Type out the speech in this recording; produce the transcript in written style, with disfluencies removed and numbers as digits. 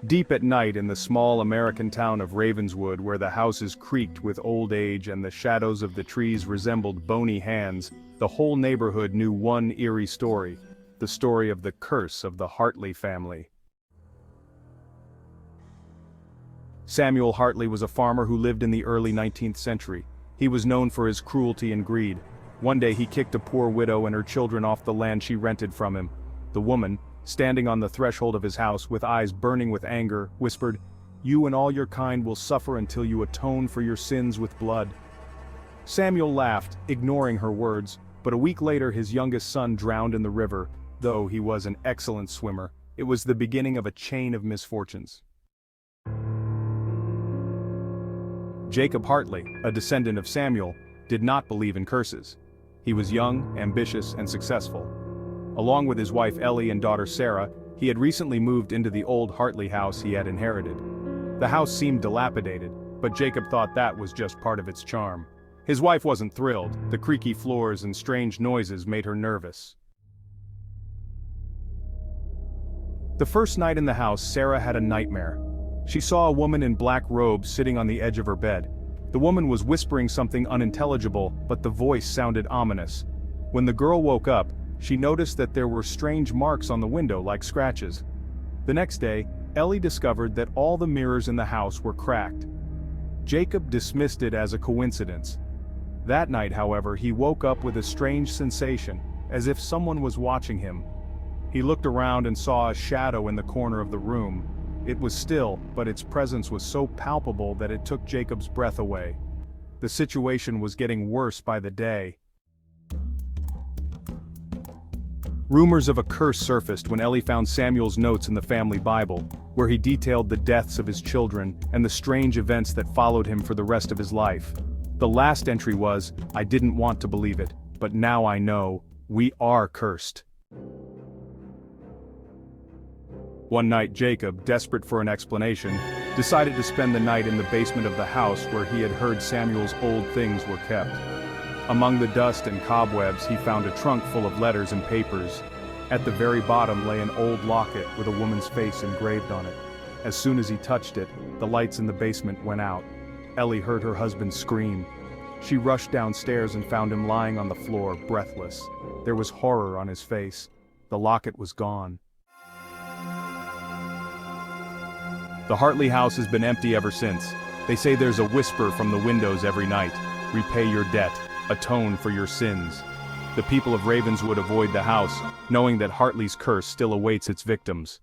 Deep at night in the small American town of Ravenswood, where the houses creaked with old age and the shadows of the trees resembled bony hands, the whole neighborhood knew one eerie story: the story of the curse of the Hartley family. Samuel Hartley was a farmer who lived in the early 19th century. He was known for his cruelty and greed. One day he kicked a poor widow and her children off the land she rented from him. The woman, standing on the threshold of his house with eyes burning with anger, whispered, "You and all your kind will suffer until you atone for your sins with blood." Samuel laughed, ignoring her words, but a week later his youngest son drowned in the river. Though he was an excellent swimmer, it was the beginning of a chain of misfortunes. Jacob Hartley, a descendant of Samuel, did not believe in curses. He was young, ambitious, and successful. Along with his wife Ellie and daughter Sarah, he had recently moved into the old Hartley house he had inherited. The house seemed dilapidated, but Jacob thought that was just part of its charm. His wife wasn't thrilled. The creaky floors and strange noises made her nervous. The first night in the house, Sarah had a nightmare. She saw a woman in black robes sitting on the edge of her bed. The woman was whispering something unintelligible, but the voice sounded ominous. When the girl woke up, she noticed that there were strange marks on the window like scratches. The next day, Ellie discovered that all the mirrors in the house were cracked. Jacob dismissed it as a coincidence. That night, however, he woke up with a strange sensation, as if someone was watching him. He looked around and saw a shadow in the corner of the room. It was still, but its presence was so palpable that it took Jacob's breath away. The situation was getting worse by the day. Rumors of a curse surfaced when Ellie found Samuel's notes in the family Bible, where he detailed the deaths of his children and the strange events that followed him for the rest of his life. The last entry was, "I didn't want to believe it, but now I know, we are cursed." One night Jacob, desperate for an explanation, decided to spend the night in the basement of the house where he had heard Samuel's old things were kept. Among the dust and cobwebs he found a trunk full of letters and papers. At the very bottom lay an old locket with a woman's face engraved on it. As soon as he touched it, the lights in the basement went out. Ellie heard her husband scream. She rushed downstairs and found him lying on the floor, breathless. There was horror on his face. The locket was gone. The Hartley house has been empty ever since. They say there's a whisper from the windows every night: "Repay your debt. Atone for your sins." The people of Ravenswood avoid the house, knowing that Hartley's curse still awaits its victims.